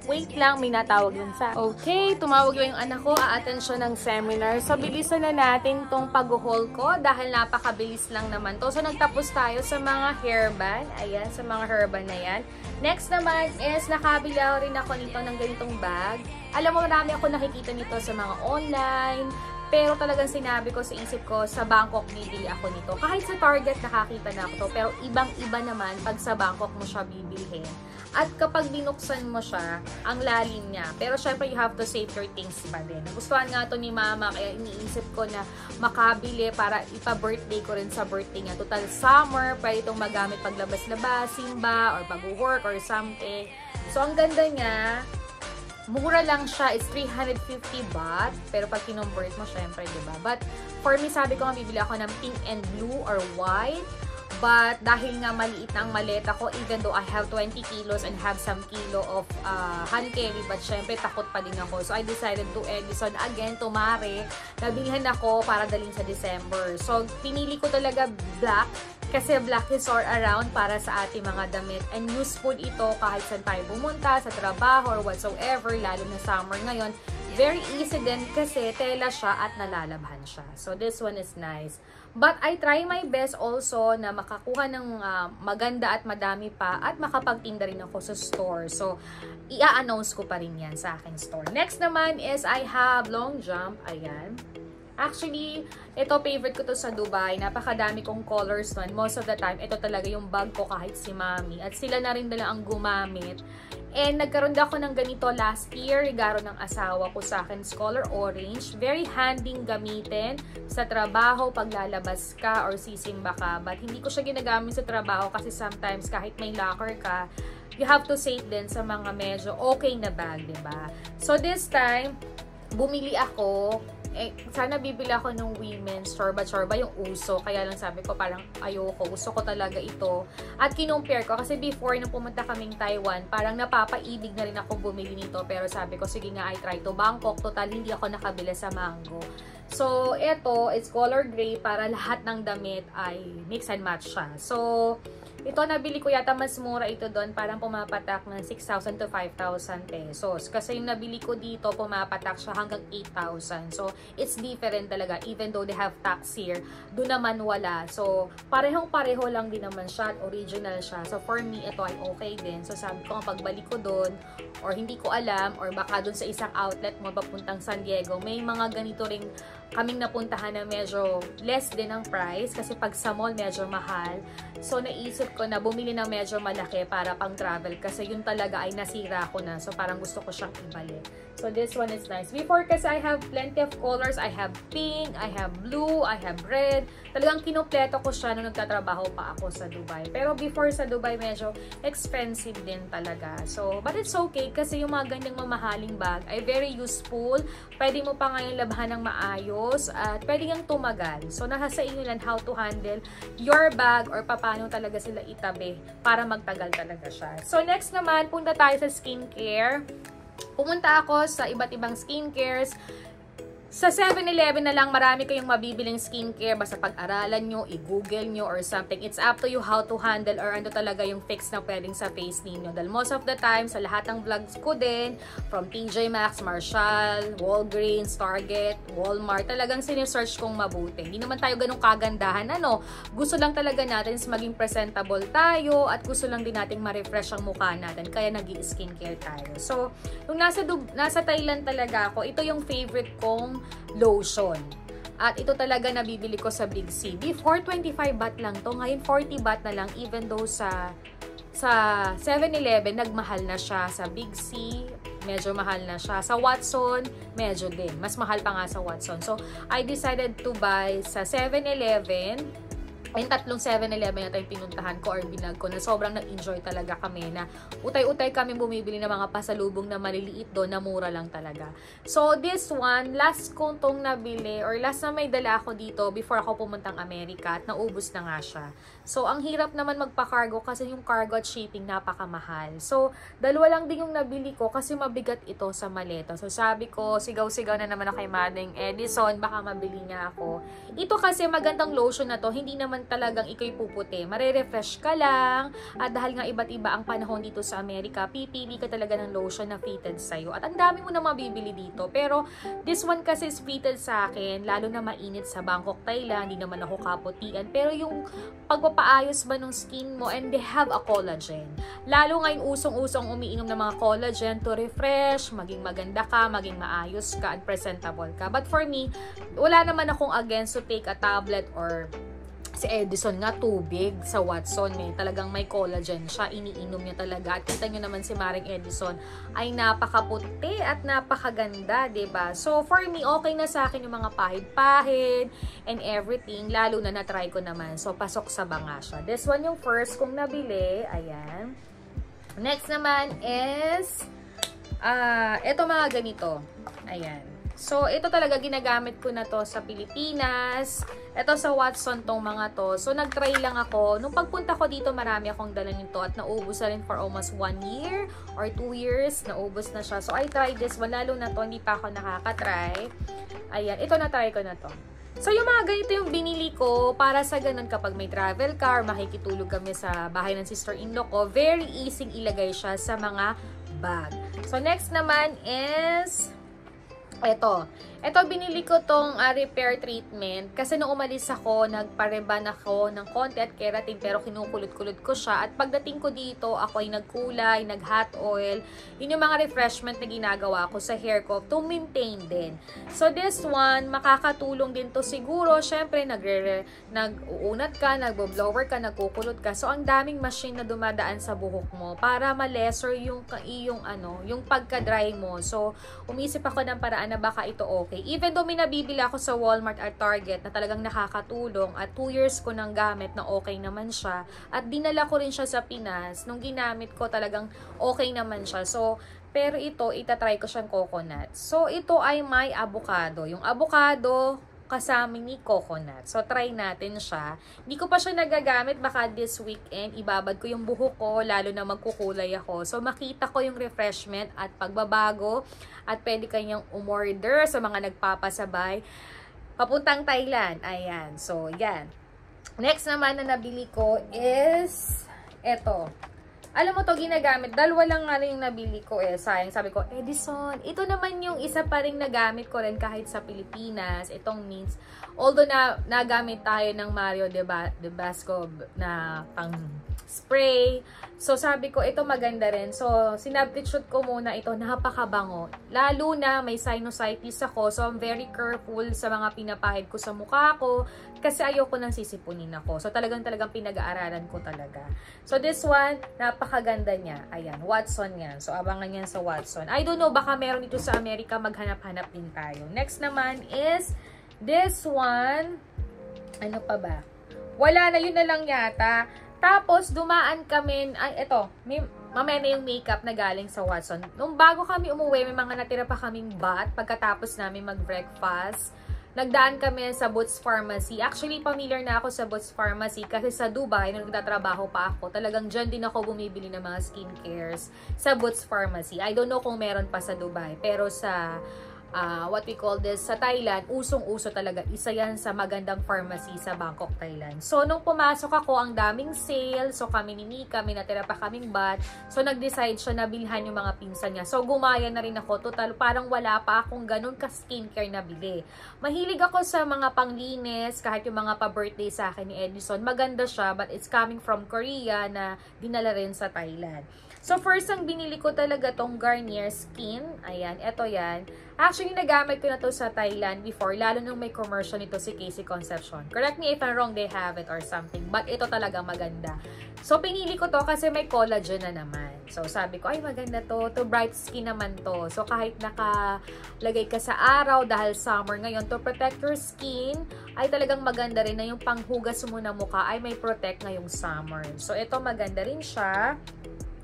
Wait lang, may natawag dun sa... Okay, tumawag yung anak ko. A-attend siya ng seminar. So, bilisan na natin tong pag-haul ko dahil napakabilis lang naman to. So, nagtapos tayo sa mga hairband. Ayan, sa mga hairband na yan. Next naman is, nakabili rin ako nito ng ganitong bag. Alam mo, marami ako nakikita nito sa mga online. Pero talagang sinabi ko sa isip ko, sa Bangkok bibili ako nito. Kahit sa Target nakakita na ako to. Pero ibang-iba naman pag sa Bangkok mo siya bibilhin. At kapag binuksan mo siya, ang lalim niya. Pero syempre, you have to save your things pa din. Nagustuhan nga to ni Mama, kaya iniisip ko na makabili para ipa-birthday ko rin sa birthday niya. Total summer, pwede itong magamit paglabas-labas, simba, or pag-work, or something. So, ang ganda niya. Mura lang siya, is 350 baht. Pero pag kinumbert mo, syempre, diba? But, for me, sabi ko nga, bibili ako ng pink and blue or white. But, dahil nga maliit na ang maleta ko, even though I have 20 kilos and have some kilo of hand carry, but syempre, takot pa din ako. So, I decided to Edison again, tumare. Nabilihan ako para daling sa December. So, pinili ko talaga black. Kasi black is all around para sa ating mga damit. And useful ito kahit saan tayo pumunta, sa trabaho or whatsoever, lalo na summer ngayon. Very easy din kasi tela siya at nalalabhan siya. So, this one is nice. But I try my best also na makakuha ng maganda at madami pa at makapagtinda rin ako sa store. So, i-announce ko pa rin yan sa aking store. Next naman is I have long jump. Ayan. Actually, ito favorite ko to sa Dubai. Napakadami kong colors nun. Most of the time, ito talaga yung bag ko kahit si Mami. At sila na rin nila ang gumamit. And nagkaroon ako ng ganito last year, regalo ng asawa ko sa akin, color orange. Very handy gamitin sa trabaho, paglalabas ka or sisimba ka. But hindi ko siya ginagamit sa trabaho kasi sometimes kahit may locker ka, you have to save din sa mga medyo okay na bag, diba? So this time, bumili ako sana bibili ako ng women's chorba-chorba, yung uso. Kaya lang sabi ko parang ayoko. Gusto ko talaga ito. At kinumpare ko. Kasi before nung pumunta kaming Taiwan, parang napapaibig na rin ako bumili nito. Pero sabi ko, sige nga, I try to Bangkok. Total, hindi ako nakabili sa Mango. So, ito, it's color gray para lahat ng damit ay mix and match siya. So, ito nabili ko yata mas mura ito doon, parang pumapatak ng 6,000 to 5,000 pesos. Kasi yung nabili ko dito, pumapatak siya hanggang 8,000. So, it's different talaga. Even though they have tax here, doon naman wala. So, parehong-pareho lang din naman siya at original siya. So, for me, ito ay okay din. So, sabi ko, pagbalik ko doon, or hindi ko alam, or baka doon sa isang outlet mo papuntang San Diego, may mga ganito ring kaming napuntahan na medyo less din ang price. Kasi pag sa mall, medyo mahal. So, naisip ko na bumili ng medyo malaki para pang travel kasi yun talaga ay nasira ko na. So, parang gusto ko siyang ibalik. So, this one is nice. Before kasi I have plenty of colors. I have pink, I have blue, I have red. Talagang kinumpleto ko siya nung nagtatrabaho pa ako sa Dubai. Pero before sa Dubai, medyo expensive din talaga. So, but it's okay kasi yung mga ganyang mamahaling bag ay very useful. Pwede mo pa ngayon labhan ng maayos at pwede yung tumagal. So, nasa sa inyo lang how to handle your bag or paano talaga sila itabi para magtagal talaga siya. So, next naman, punta tayo sa skincare. Pumunta ako sa iba't ibang skincares. Sa 7-Eleven na lang, marami kayong mabibiling skincare. Basta pag-aralan nyo, i-google nyo or something. It's up to you how to handle or ano talaga yung fix na pwedeng sa face ninyo. Dahil most of the time, sa lahat ng vlogs ko din, from TJ Maxx, Marshall, Walgreens, Target, Walmart, talagang sinesearch kong mabuti. Hindi naman tayo ganun kagandahan. Gusto lang talaga natin is maging presentable tayo at gusto lang din nating ma-refresh ang mukha natin. Kaya nag-i-skincare tayo. So, nung nasa Thailand talaga ako, ito yung favorite kong lotion. At ito talaga nabibili ko sa Big C. Before, 25 baht lang to. Ngayon, 40 baht na lang. Even though sa 7-Eleven, nagmahal na siya. Sa Big C, medyo mahal na siya. Sa Watson, medyo din. Mas mahal pa nga sa Watson. So, I decided to buy sa 7-Eleven. Ay, tatlong 7-Eleven na tayong pinuntahan ko or binag ko na sobrang nag-enjoy talaga kami na utay-utay kami bumibili ng mga pasalubong na maliliit doon na mura lang talaga. So, this one, last kong tong nabili or last na may dala ako dito before ako pumuntang Amerika at naubos na nga siya. So, ang hirap naman magpa-cargo kasi yung cargo at shipping napakamahal. So, dalawa lang din yung nabili ko kasi mabigat ito sa maleta. So, sabi ko, sigaw-sigaw na naman ako kay Mading Edison, baka mabili niya ako. Ito kasi magandang lotion na to, hindi naman talagang ikaw'y puputi. Marerefresh ka lang. At dahil nga iba't iba ang panahon dito sa Amerika, pipili ka talaga ng lotion na fitted sa'yo. At ang dami mo na mabibili dito. Pero this one kasi is fitted sa akin, lalo na mainit sa Bangkok, Thailand. Hindi naman ako kaputian. Pero yung pagpapaayos ba ng skin mo, and they have a collagen. Lalo ngayon usong-usong umiinom ng mga collagen to refresh, maging maganda ka, maging maayos ka, and presentable ka. But for me, wala naman akong against to take a tablet or si Edison nga, tubig sa Watson talagang may collagen siya, iniinom niya talaga. At kita nyo naman si Maring Edison ay napakaputi at napakaganda, 'di ba? So for me, okay na sa akin yung mga pahid-pahid and everything, lalo na na-try ko naman. So pasok sa banga siya. This one yung first kong nabili, ayan. Next naman is ito mga ganito. Ayan. So, ito talaga ginagamit ko na to sa Pilipinas. Ito sa Watson tong mga to. So, nag-try lang ako. Nung pagpunta ko dito, marami akong dala nito at naubos na rin for almost 1 year or 2 years. Naubos na siya. So, I tried this one. Lalo na to, hindi pa ako nakaka-try. Ayan, ito na-try ko na to. So, yung mga ganito yung binili ko para sa ganun kapag may travel car, makikitulog kami sa bahay ng sister-in-law ko, very easy ilagay siya sa mga bag. So, next naman is Ito, binili ko tong repair treatment kasi nung umalis ako, nagpareban ako ng konti at keratin pero kinukulot-kulot ko siya. At pagdating ko dito, ako ay nagkulay, nag-hot oil. Yun yung mga refreshment na ginagawa ko sa hair ko to maintain din. So this one, makakatulong din to siguro. Siyempre, nag-uunat ka, nagbo-blower ka, nagkukulot ka. So ang daming machine na dumadaan sa buhok mo para ma-lesser yung pagka-dry mo. So umisip ako ng paraan na baka ito okay. Even though may nabibili ako sa Walmart at Target na talagang nakakatulong at 2 years ko nang gamit na okay naman siya at dinala ko rin siya sa Pinas, nung ginamit ko talagang okay naman siya. So, Pero ito, itatry ko siyang coconut. So, ito ay may avocado. Yung avocado, kasama ni coconut. So, try natin siya. Hindi ko pa siya nagagamit. Baka this weekend, ibabad ko yung buhok ko, lalo na magkukulay ako. So, makita ko yung refreshment at pagbabago. At pwede kanyang umorder sa mga nagpapasabay. Papuntang Thailand. Ayan. So, yan. Next naman na nabili ko is eto. Alam mo to, ginagamit. Dalawa lang nga yung nabili ko eh. Sayang, sabi ko, Edison. Ito naman yung isa pa rin nagamit ko rin kahit sa Pilipinas. Itong mints. Although nagamit tayo ng Mario de Basco na pang spray. So, sabi ko, ito maganda rin. So, sinubstitute ko muna ito. Napakabango. Lalo na may sinusitis ako. So, I'm very careful sa mga pinapahid ko sa mukha ko. Kasi ayoko nang sisipunin ako. So, talagang pinag-aaralan ko talaga. So, this one, napakaganda niya. Ayan, Watson yan. So, abangan yan sa Watson. I don't know, baka meron dito sa Amerika, maghanap-hanap din tayo. Next naman is this one. Ano pa ba? Wala na, yun na lang yata. Tapos, dumaan kami, ay, ito, mamaya na yung makeup na galing sa Watson. Nung bago kami umuwi, may mga natira pa kaming bath pagkatapos namin mag-breakfast. Nagdaan kami sa Boots Pharmacy. Actually, familiar na ako sa Boots Pharmacy kasi sa Dubai, nung nagtatrabaho pa ako, talagang dyan din ako bumibili ng mga skincares sa Boots Pharmacy. I don't know kung meron pa sa Dubai, pero sa what we call this, sa Thailand, usong-uso talaga. Isa yan sa magandang pharmacy sa Bangkok, Thailand. So, nung pumasok ako, ang daming sale. So, kami ni Mika, may natira pa kaming bath. So, nag-decide siya na bilhan yung mga pinsan niya. So, gumaya na rin ako. Total, parang wala pa akong ganun ka-skincare na bili. Mahilig ako sa mga panglinis, kahit yung mga pa-birthday sa akin ni Edison. Maganda siya, but it's coming from Korea na dinala rin sa Thailand. So, first ang binili ko talaga tong Garnier Skin. Ayan, eto yan. Actually, nagamit ko na to sa Thailand before, lalo nung may commercial nito si Casey Concepcion. Correct me if I'm wrong, they have it or something. But ito talaga maganda. So, pinili ko to kasi may collagen na naman. So, sabi ko, ay maganda to. To bright skin naman to. So, kahit nakalagay ka sa araw dahil summer ngayon, to protect your skin, ay talagang maganda rin na yung panghugas mo na mukha ay may protect ngayong summer. So, ito maganda rin siya.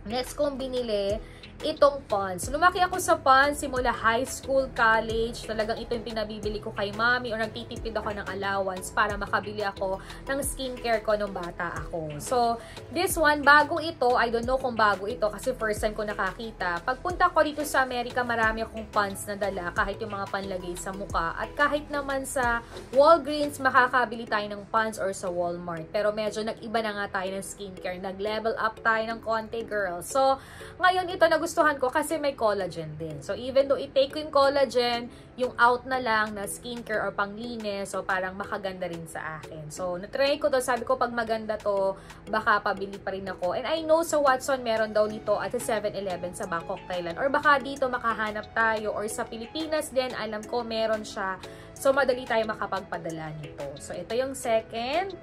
Next kong binili, itong Pond's. Lumaki ako sa Pond's simula high school, college. Talagang ito yung pinabibili ko kay mommy or nagtitipid ako ng allowance para makabili ako ng skincare ko nung bata ako. So, this one, bago ito, I don't know kung bago ito kasi first time ko nakakita. Pagpunta ko dito sa Amerika, marami akong Pond's na dala, kahit yung mga panlagay sa mukha. At kahit naman sa Walgreens, makakabili tayo ng Pond's or sa Walmart. Pero medyo nag-iba na nga tayo ng skincare. Nag-level up tayo ng konti, girl. So, ngayon ito nagustuhan ko kasi may collagen din. So, even though i-take ko yung collagen, yung out na lang na skincare or panglinis, so parang makaganda rin sa akin. So, natry ko to. Sabi ko, pag maganda to, baka pabili pa rin ako. And I know sa Watson, meron daw nito at sa 7-Eleven sa Bangkok, Thailand. Or baka dito makahanap tayo. Or sa Pilipinas din, alam ko meron siya. So, madali tayo makapagpadala nito. So, ito yung second.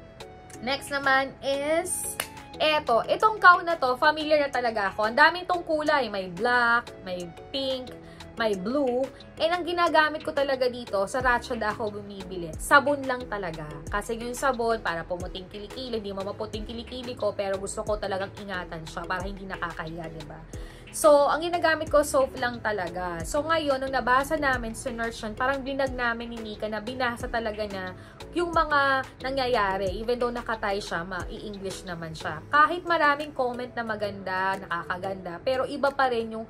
Next naman is itong cow na to, familiar na talaga ako. Ang daming tong kulay. May black, may pink, may blue. And ang ginagamit ko talaga dito, sa Ratchada ako bumibili. Sabon lang talaga. Kasi yung sabon, para pumuting kilikili. Hindi mo maputing kilikili ko, pero gusto ko talagang ingatan siya para hindi nakakahiya, diba? So, ang ginagamit ko, soap lang talaga. So, ngayon, nung nabasa namin sa Nursion, parang binag namin ni Mika na binasa talaga na yung mga nangyayari. Even though nakatay siya, ma-i-English naman siya. Kahit maraming comment na maganda, nakakaganda, pero iba pa rin yung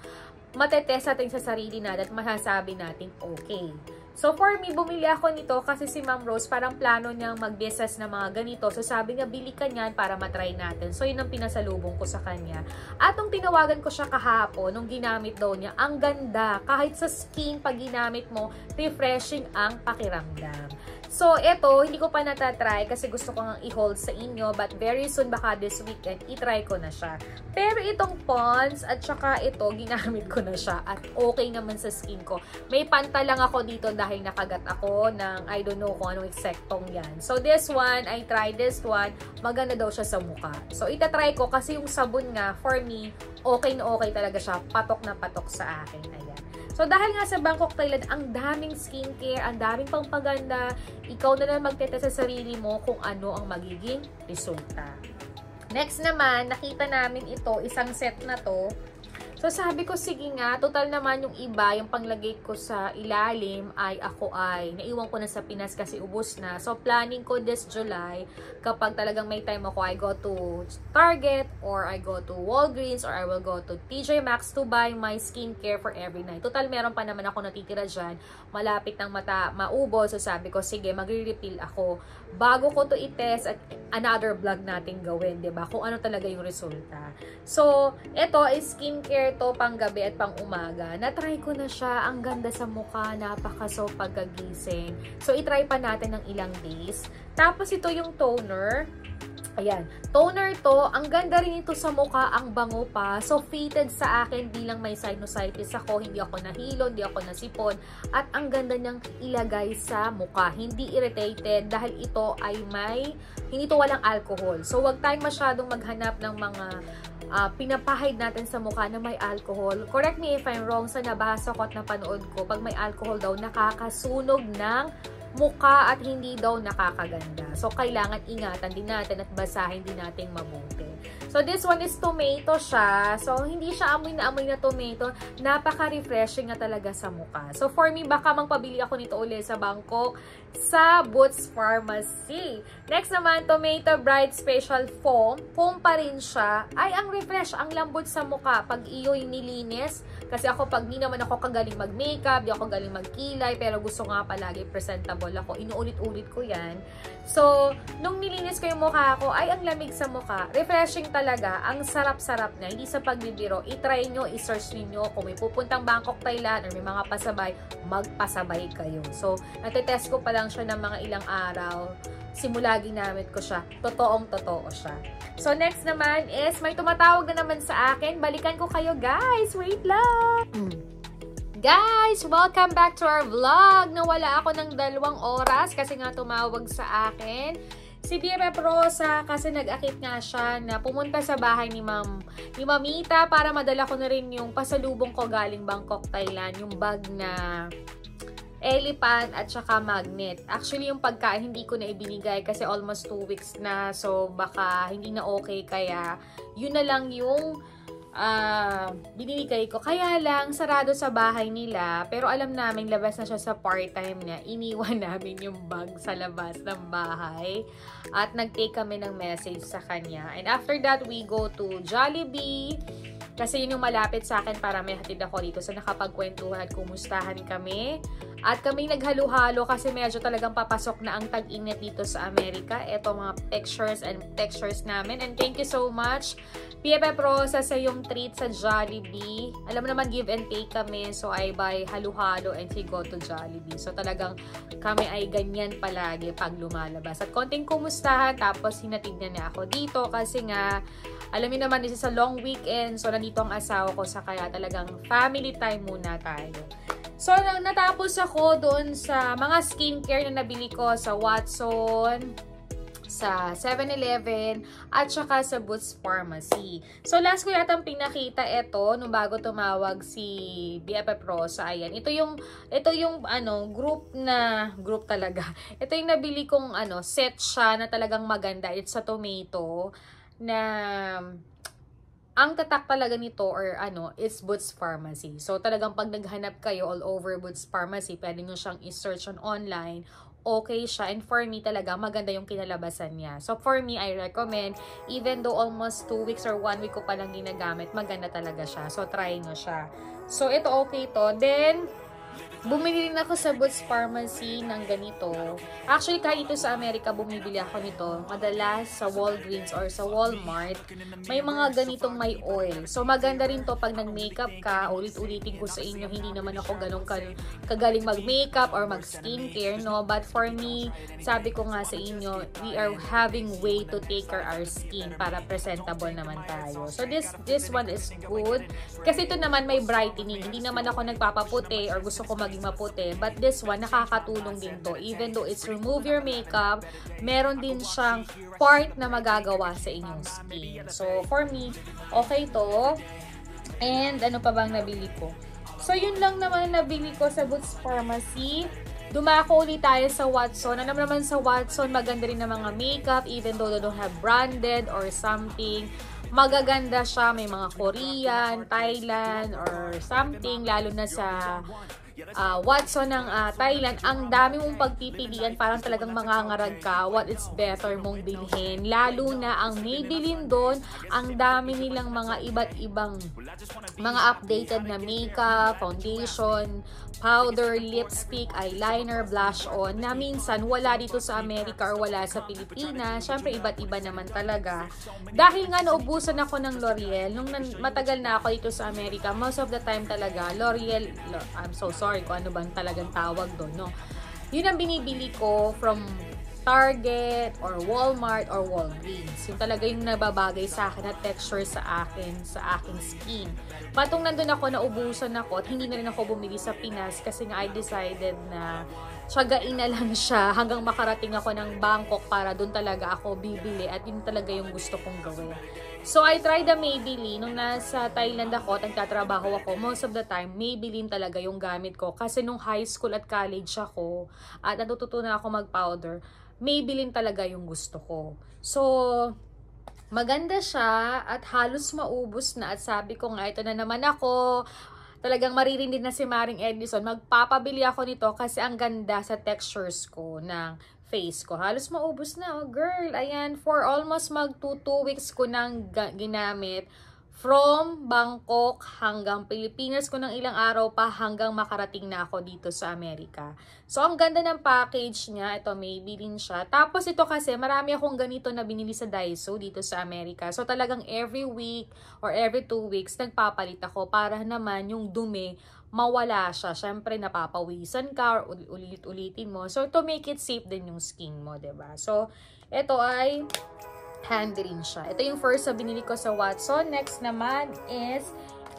matetest natin sa sarili natin at masasabi natin okay. So, for me, bumili ako nito kasi si Ma'am Rose, parang plano niyang mag-business na mga ganito. So, sabi niya, bili ka niyan para matry natin. So, yun ang pinasalubong ko sa kanya. At nung tinawagan ko siya kahapon, nung ginamit daw niya, ang ganda. Kahit sa skin, pag ginamit mo, refreshing ang pakiramdam. So, ito, hindi ko pa natatry kasi gusto ko nga i-hold sa inyo. But very soon, baka this weekend, i-try ko na siya. Pero itong Pond's at saka ito, ginamit ko na siya. At okay naman sa skin ko. May panta lang ako dito dahil nakagat ako ng I don't know kung anong eksektong yan. So, this one, I tried this one. Maganda daw siya sa mukha. So, itatry ko kasi yung sabon nga, for me, okay na okay talaga siya. Patok na patok sa akin. Ayan. So, dahil nga sa Bangkok, Thailand, ang daming skincare, ang daming pangpaganda, ikaw na lang magtetest sa sarili mo kung ano ang magiging resulta. Next naman, nakita namin ito, isang set na to. So sabi ko, sige nga, total naman yung iba, yung panglagay ko sa ilalim ay naiwan ko na sa Pinas kasi ubos na. So planning ko this July, kapag talagang may time ako, I go to Target or I go to Walgreens or I will go to TJ Maxx to buy my skincare for every night. Total meron pa naman ako natitira dyan, malapit ng maubos. So sabi ko, sige, magre-refill ako bago ko to i-test at another vlog natin gawin, 'di ba? Kung ano talaga yung resulta. So, ito is skincare to pang gabi at pang umaga. Na-try ko na siya, ang ganda sa mukha, napaka-so pagkagising. So, i-try pa natin ng ilang days. Tapos ito yung toner. Ayan, toner to, ang ganda rin ito sa mukha, ang bango pa. So, fitted sa akin bilang may sinusitis ako, hindi ako nahilo, hindi ako nasipon. At ang ganda niyang ilagay sa mukha, hindi irritated dahil ito ay hindi to walang alcohol. So, wag tayong masyadong maghanap ng mga pinapahid natin sa mukha na may alcohol. Correct me if I'm wrong, sa nabasa ko at napanood ko, pag may alcohol daw, nakakasunog ng mukha at hindi daw nakakaganda. So, kailangan ingatan din natin at basahin din natin mabuti. So, this one is tomato siya. So, hindi siya amoy na tomato. Napaka-refreshing na talaga sa mukha. So, for me, baka magpabili ako nito ulit sa Bangkok sa Boots Pharmacy. Next naman, Tomato Bright Special Foam. Foam pa rin siya. Ay, ang refresh, ang lambot sa mukha. Pag iyo yung nilinis, kasi ako pag di naman ako kagaling mag-makeup, di ako galing magkilay, pero gusto nga palagi presentable ako. Inuulit-ulit ko yan. So, nung nilinis ko yung mukha ko, ay ang lamig sa mukha. Refreshing talaga. Ang sarap-sarap na. Hindi sa pagbibiro. I-try nyo, i-search ninyo. Kung may pupuntang Bangkok, Thailand, or may mga pasabay, magpasabay kayo. So, natetest ko pa lang siya ng mga ilang araw. Simula ginamit ko siya. Totoong-totoo siya. So, next naman is, may tumatawag na naman sa akin. Balikan ko kayo, guys. Wait lang. Guys, welcome back to our vlog. Nawala ako ng 2 oras kasi nga tumawag sa akin si BFF Rosa kasi nag-akit nga siya na pumunta sa bahay ni Mamita para madala ko na rin yung pasalubong ko galing Bangkok, Thailand. Yung bag na elephant at saka magnet. Actually, yung pagkain hindi ko na ibinigay kasi almost 2 weeks na. So, baka hindi na okay. Kaya, yun na lang yung binibigay ko. Kaya lang, sarado sa bahay nila. Pero alam namin, labas na siya sa part-time niya. Iniwan namin yung bag sa labas ng bahay. At nag-take kami ng message sa kanya. And after that, we go to Jollibee. Kasi yun yung malapit sa akin para may hatid ako dito. So, nakapagkwentuhan at kumustahan kami. At kami naghalo-halo kasi medyo talagang papasok na ang tag-init dito sa Amerika. Ito mga pictures and textures namin. And thank you so much, BFF Rosa, sa yung treat sa Jollibee. Alam mo naman, give and take kami. So, I buy halo-halo and he go to Jollibee. So, talagang kami ay ganyan palagi pag lumalabas. At konting kumustahan, tapos hinatid niya ako dito kasi nga, alam niyo naman, this is a long weekend. So, nandito ang asawa ko sa kaya talagang family time muna tayo. So, natapos ako doon sa mga skincare na nabili ko sa Watson, sa 7-Eleven, at saka sa Boots Pharmacy. So, last ko yatang pinakita ito nung bago tumawag si BFF Rosa. Ayan. Ito yung group talaga. Ito yung nabili kong set siya na talagang maganda. It's a tomato na ang tatak talaga nito or is Boots Pharmacy. So, talagang pag naghanap kayo all over Boots Pharmacy, pwede nyo siyang i-search on online. Okay siya. And for me talaga, maganda yung kinalabasan niya. So, for me, I recommend, even though almost 2 weeks or 1 week ko palang ginagamit, maganda talaga siya. So, try nyo siya. So, ito okay to. Then, bumili rin ako sa Boots Pharmacy ng ganito. Actually, kahit ito sa Amerika, bumibili ako nito. Madalas sa Walgreens or sa Walmart, may mga ganitong may oil. So, maganda rin to pag nag-makeup ka. Ulit-ulitin ko sa inyo, hindi naman ako ganun kagaling mag-makeup or mag-skincare, no? But for me, sabi ko nga sa inyo, we are having way to take care our skin para presentable naman tayo. So, this one is good. Kasi ito naman may brightening. Hindi naman ako nagpapaputi or gusto ko maging maputi. But this one, nakakatulong din to. Even though it's remove your makeup, meron din siyang part na magagawa sa inyong skin. So, for me, okay to. And, ano pa bang nabili ko? So, yun lang naman nabili ko sa Boots Pharmacy. dumako ulit tayo sa Watson. Alam naman sa Watson, maganda rin na mga makeup, even though they don't have branded or something. Magaganda siya, may mga Korean, Thailand, or something, lalo na sa Watson ng Thailand. Ang dami mong pagpipilian, parang talagang mangangarag ka what is better mong bilhin. Lalo na ang Maybelline doon, ang dami nilang mga iba't ibang mga updated na makeup, foundation, powder, lipstick, eyeliner, blush on, na minsan wala dito sa Amerika or wala sa Pilipinas. Syempre, iba't iba naman talaga. Dahil nga naubusan ako ng L'Oreal, nung matagal na ako dito sa Amerika, most of the time talaga, L'Oreal, I'm so sorry kung ano bang talagang tawag doon, no? Yun ang binibili ko from Target or Walmart or Walgreens. Yung talaga yung nababagay sa akin at texture sa akin, sa aking skin. Patong nandun ako, naubusan ako at hindi na rin ako bumili sa Pinas kasi nga I decided na tiyagain na lang siya hanggang makarating ako ng Bangkok para dun talaga ako bibili at yun talaga yung gusto kong gawin. So, I tried the Maybelline. Nung nasa Thailand ako at nagtatrabaho ako, most of the time, Maybelline talaga yung gamit ko. Kasi nung high school at college ako, at natututunan ako mag-powder, Maybelline talaga yung gusto ko. So, maganda siya at halos maubos na. At sabi ko nga, ito na naman ako. Talagang maririnig na si Maring Edison. Magpapabili ako nito kasi ang ganda sa textures ko ng face ko. Halos maubos na. Oh, girl, ayan. For almost mag 2 weeks ko nang ginamit. From Bangkok hanggang Pilipinas ko ng ilang araw pa hanggang makarating na ako dito sa Amerika. So, ang ganda ng package niya. Ito, Maybelline siya. Tapos, ito kasi, marami akong ganito na binili sa Daiso dito sa Amerika. So, talagang every week or every 2 weeks, nagpapalit ako para naman yung dumi, mawala siya. Siyempre, napapawisan ka or ulit-ulitin mo. So, to make it safe din yung skin mo, diba? So, ito ay hand rin siya. Ito yung first na binili ko sa Watson. Next naman is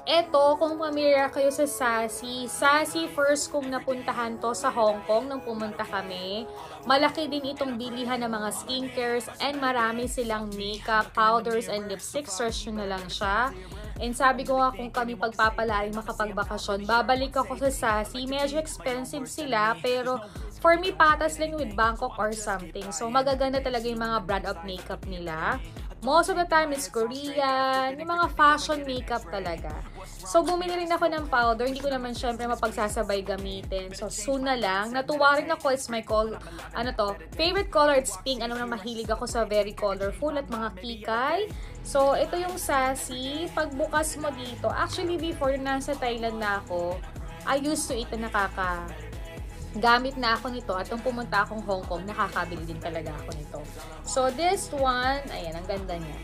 ito, kung familiar kayo sa Sassy. Sassy, first kong napuntahan to sa Hong Kong nung pumunta kami. Malaki din itong bilihan ng mga skincares and marami silang makeup, powders, and lipstick. Search nyo na lang siya. And sabi ko nga kung kami pagpapalaing makapagbakasyon, babalik ako sa Sassy. Medyo expensive sila, pero for me, patas lang with Bangkok or something. So, magaganda talaga yung mga brand of makeup nila. Most of the time, it's Korean. Yung mga fashion makeup talaga. So, bumili rin ako ng powder. Hindi ko naman syempre mapagsasabay gamitin. So, soon na lang. Natuwa rin ako. It's my favorite color. It's pink. Alam na mahilig ako sa very colorful at mga kikay. So, ito yung Sassy. Pagbukas mo dito. Actually, before nasa Thailand na ako, I used to eat na gamit na ako nito at nung pumunta akong Hong Kong, nakakabili din talaga ako nito. So, this one, ayan, ang ganda niya.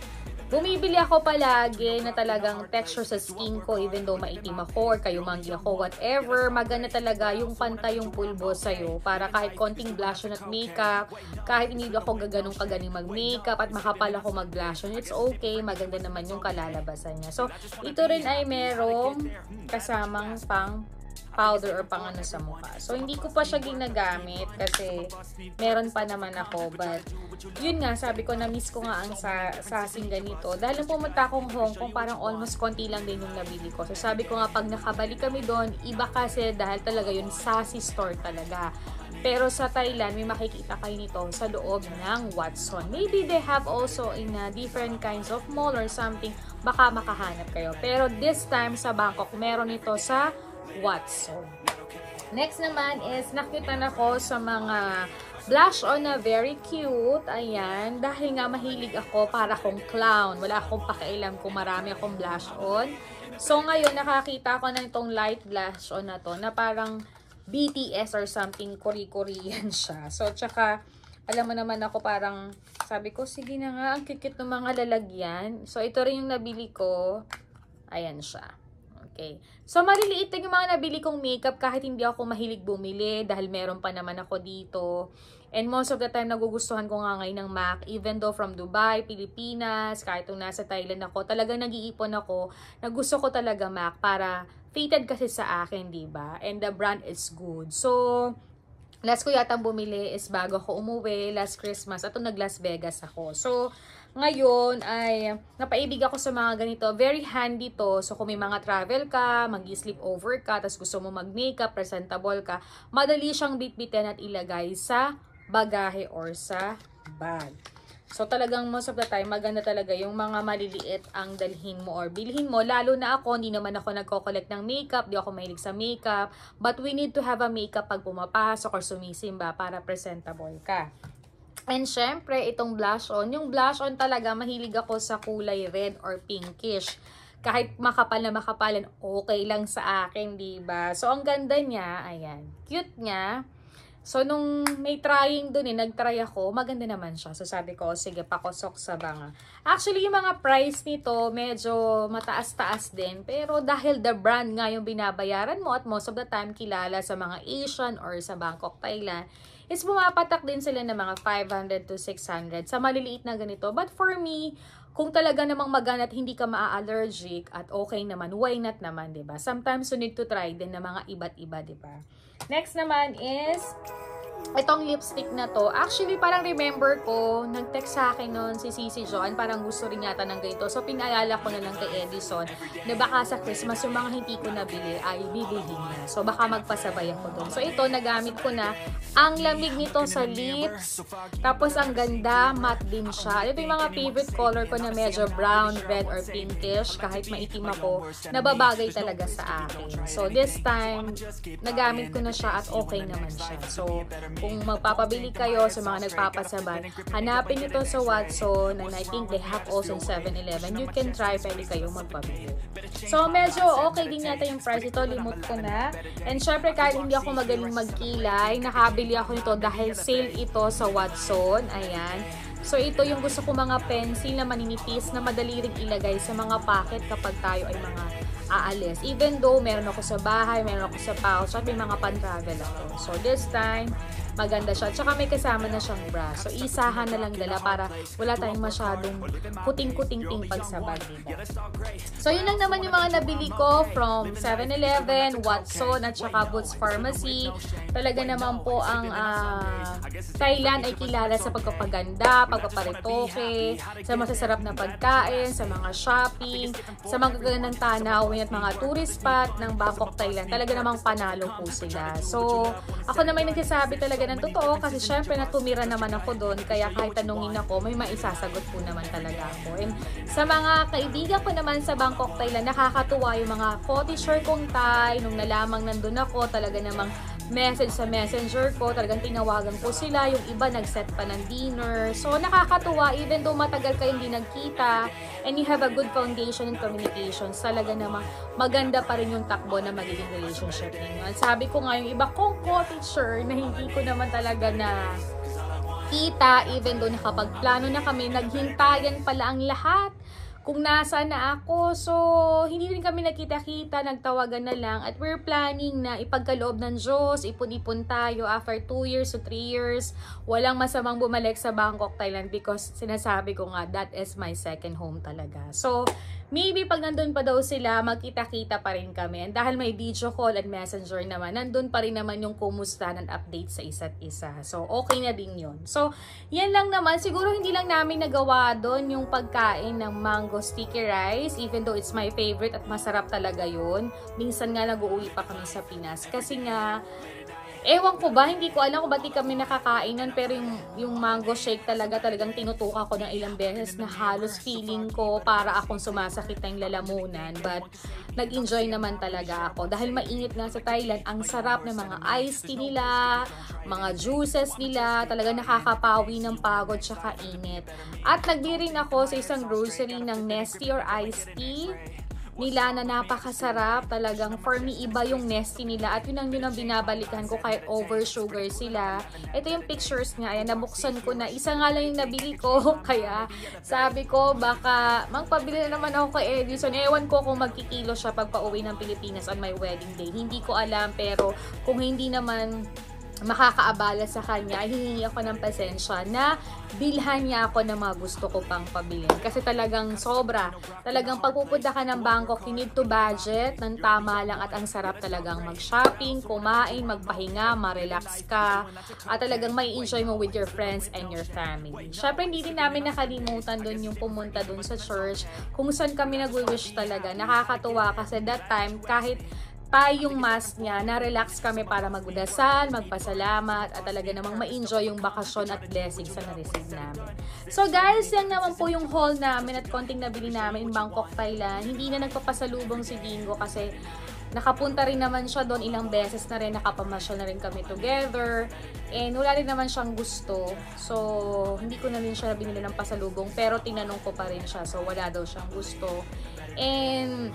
Bumibili ako palagi na talagang texture sa skin ko, even though maitim ako or kayumanggi ako, whatever. Maganda talaga yung pantay yung pulbo sa'yo para kahit konting blush on at makeup, kahit hindi ako gaganong kagaling mag-makeup at makapal ako mag-blush on, it's okay. Maganda naman yung kalalabasan niya. So, ito rin ay merong kasamang pang powder or pang ano sa mukha. So, hindi ko pa siya ginagamit kasi meron pa naman ako. But, yun nga, sabi ko, na-miss ko nga ang sasing ganito. Dahil nung pumunta akong Hong Kong, parang almost konti lang din yung nabili ko. So, sabi ko nga, pag nakabalik kami doon, iba kasi dahil talaga yun, Sassy store talaga. Pero sa Thailand, may makikita kayo nito sa loob ng Watson. Maybe they have also in different kinds of mall or something. Baka makahanap kayo. Pero this time sa Bangkok, meron ito sa Watson. Next naman is nakita na ko sa mga blush on na very cute. Ayan. Dahil nga mahilig ako para akong clown. Wala akong pakialam kung marami akong blush on. So ngayon nakakita ko na itong light blush on na to na parang BTS or something, Korean siya. So tsaka alam mo naman ako parang sabi ko sige na nga ang kikit ng mga lalagyan. So ito rin yung nabili ko. Ayan siya. Okay. So, maliliit lang yung mga nabili kong makeup kahit hindi ako mahilig bumili dahil meron pa naman ako dito. And most of the time, nagugustuhan ko nga ngayon ng MAC. Even though from Dubai, Pilipinas, kahit kung nasa Thailand ako, talagang nag-iipon ako. Nagusto ko talaga MAC para fated kasi sa akin, diba? And the brand is good. So, last ko yata bumili is bago ako umuwi, last Christmas, at nag Las Vegas ako. So, ngayon ay napaibig ako sa mga ganito. Very handy to. So kung may mga travel ka, mag-sleep over ka, tapos gusto mo mag-makeup, presentable ka, madali siyang bitbitin at ilagay sa bagahe or sa bag. So talagang most of the time, maganda talaga yung mga maliliit ang dalhin mo or bilhin mo. Lalo na ako, hindi naman ako nagko-collect ng makeup, di ako mahilig sa makeup. But we need to have a makeup pag pumapasok or sumisimba para presentable ka. And syempre, itong blush on. Yung blush on talaga, mahilig ako sa kulay red or pinkish. Kahit makapal na makapalan, okay lang sa akin, diba? So, ang ganda niya, ayan. Cute niya. So, nung may trying dun nag-try ako, maganda naman siya. So, sabi ko, sige, pakosok sa banga. Actually, yung mga price nito, medyo mataas-taas din. Pero dahil the brand nga yung binabayaran mo at most of the time kilala sa mga Asian or sa Bangkok, Thailand, is bumapatak din sila ng mga 500 to 600 sa maliliit na ganito. But for me, kung talaga namang magana at hindi ka maa-allergic at okay naman, why not naman, diba? Sometimes you need to try din ng mga iba't iba, diba? Next naman is itong lipstick na to. Actually, parang remember ko, nag-text sa akin noon si Sisi Joan, parang gusto rin yata ng ganito. So, pinaalala ko na lang kay Edison na baka sa Christmas, yung mga hindi ko nabili ay bibilihin niya. So, baka magpasabay ako doon. So, ito, nagamit ko na. Ang lamig nito sa lips. Tapos, ang ganda, matte din siya. Ito yung mga favorite color ko na medyo brown, red, or pinkish. Kahit maitim ako, nababagay talaga sa akin. So, this time, nagamit ko na siya at okay naman siya. So, kung magpapabili kayo sa mga nagpapasabay, hanapin ito sa Watson and I think they have also in 7-Eleven. You can try, pwede kayong magpabili. So, medyo okay din yata yung price ito. Limot ko na. And syempre, kahit hindi ako magaling magkilay, nakabili ako nito dahil sale ito sa Watson. Ayan. So, ito yung gusto ko mga pencil na maninipis na madali ring ilagay sa mga pocket kapag tayo ay mga aalis. Even though meron ako sa bahay, meron ako sa pouch, at may mga pan-travel ako. So, this time, maganda siya. Tsaka may kasama na siyang bra. So, isahan na lang dala para wala tayong masyadong kuting-kuting-ting pagsabag, diba? So, yun lang naman yung mga nabili ko from 7-Eleven, Watson, at saka Boots Pharmacy. Talaga naman po ang Thailand ay kilala sa pagpapaganda, pagpaparitoke, sa masasarap na pagkain, sa mga shopping, sa mga gagandang tanawin at mga tourist spot ng Bangkok, Thailand. Talaga namang panalo po sila. So, ako naman nagsasabi talaga ng totoo kasi syempre natumira naman ako doon. Kaya kahit tanungin ako, may maisasagot po naman talaga ako. And sa mga kaibigan ko naman sa Bangkok, Thailand, nakakatuwa yung mga co-teacher kong Thai. Nung nalamang nandun ako, talaga namang message sa messenger ko, talagang tinawagan ko sila, yung iba nag-set pa ng dinner. So, nakakatuwa, even though matagal kayo hindi nagkita, and you have a good foundation in communications, talaga namang maganda pa rin yung takbo na magiging relationship ninyo. At sabi ko nga, yung iba kong co-teacher na hindi ko naman talaga na kita, even though nakapagplano na kami, naghintayan pala ang lahat kung nasaan na ako. So, hindi rin kami nakita-kita, nagtawagan na lang. At we're planning na ipagkaloob ng Diyos, ipon-ipon tayo after 2 years to 3 years. Walang masamang bumalik sa Bangkok, Thailand because sinasabi ko nga, that is my second home talaga. So, maybe pag nandun pa daw sila, magkita-kita pa rin kami. And dahil may video call at messenger naman, nandun pa rin naman yung kumusta ng update sa isa't isa. So, okay na din yun. So, yan lang naman. Siguro hindi lang namin nagawa doon yung pagkain ng mango sticky rice. Even though it's my favorite at masarap talaga yun. Minsan nga nag-uuwi pa kami sa Pinas. Kasi nga, ewan ko ba, hindi ko alam kung ba't di kami nakakainan, pero yung mango shake talagang tinutuka ko ng ilang beses na halos feeling ko para akong sumasakit ng lalamunan. But nag-enjoy naman talaga ako dahil mainit nga sa Thailand. Ang sarap ng mga iced tea nila, mga juices nila, talaga nakakapawi ng pagod tsaka init. At nagdi rin ako sa isang grocery ng Nestea or iced tea nila na napakasarap. Talagang for me, iba yung Nestea nila at yun ang binabalikan ko kahit over sugar sila. Ito yung pictures niya. Ayan, nabuksan ko na. Isa nga lang yung nabili ko. Kaya sabi ko, baka magpabili na naman ako kay Edison. Ewan ko kung magkikilo siya pag pauwi ng Pilipinas on my wedding day. Hindi ko alam, pero kung hindi naman makakaabala sa kanya, ay hihingi ako ng pasensya na bilhan niya ako ng mga gusto ko pang pabilin. Kasi talagang sobra. Talagang pagpupunta ka ng Bangkok, you need to budget ng tama lang at ang sarap talagang mag-shopping, kumain, magpahinga, ma-relax ka, at talagang may enjoy mo with your friends and your family. Syempre, hindi din namin nakalimutan doon yung pumunta doon sa church kung saan kami nag-wish talaga. Nakakatuwa kasi that time, kahit yung mask niya, na-relax kami para magdasal, magpasalamat, at talaga namang ma-enjoy yung bakasyon at blessings na na-receive namin. So guys, yan naman po yung haul namin at konting nabili namin in Bangkok, Thailand. Hindi na nagpapasalubong si Dingo kasi nakapunta rin naman siya doon ilang beses na rin, nakapamasyal na rin kami together. And wala rin naman siyang gusto. So, hindi ko na rin siya binili ng pasalubong, pero tinanong ko pa rin siya. So, wala daw siyang gusto. And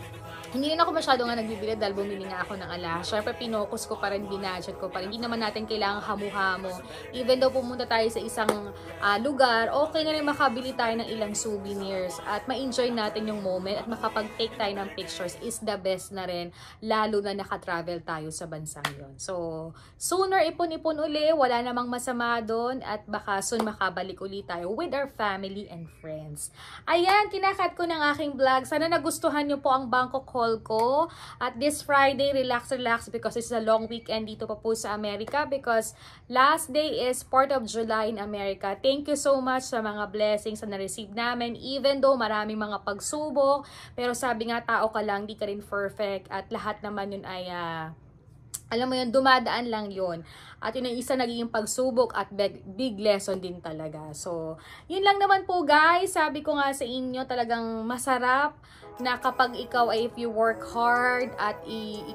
hindi rin ako masyado nga nagbibili dahil bumili nga ako ng alas. Syempre, pinokus ko pa rin, binadget ko pa rin. Hindi naman natin kailangang hamu-hamo. Even though pumunta tayo sa isang lugar, okay na rin makabili tayo ng ilang souvenirs at ma-enjoy natin yung moment at makapag-take tayo ng pictures is the best na rin, lalo na nakatravel tayo sa bansang yon. So, sooner ipon-ipon uli, wala namang masama doon at baka soon makabalik uli tayo with our family and friends. Ayan, kinakat ko ng aking vlog. Sana nagustuhan nyo po ang Bangkok haul ko. At this Friday, relax because it's a long weekend dito pa po sa Amerika because last day is 4th of July in America. Thank you so much sa mga blessings na na-receive namin. Even though maraming mga pagsubok, pero sabi nga, tao ka lang, di ka rin perfect at lahat naman yun ay alam mo yun, dumadaan lang yun. At yun ang isa naging pagsubok at big lesson din talaga. So, yun lang naman po guys. Sabi ko nga sa inyo, talagang masarap na kapag ikaw ay, if you work hard at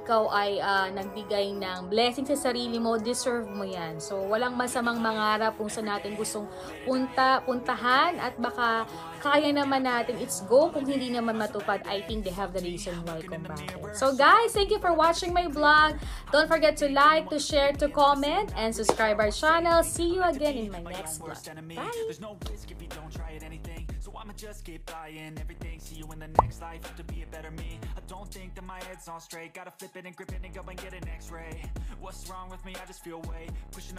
ikaw ay nagbigay ng blessing sa sarili mo, deserve mo yan. So, walang masamang mangarap kung saan natin gustong puntahan at baka kaya naman natin, it's go. Kung hindi naman matupad, I think they have the reason why kung bakit. So guys, thank you for watching my vlog. Don't forget to like, to share, to comment, and subscribe our channel. See you again in my next vlog. Bye! I'ma just keep buying everything. See you in the next life, have to be a better me. I don't think that my head's on straight. Gotta flip it and grip it and go and get an x-ray. What's wrong with me? I just feel weight pushing up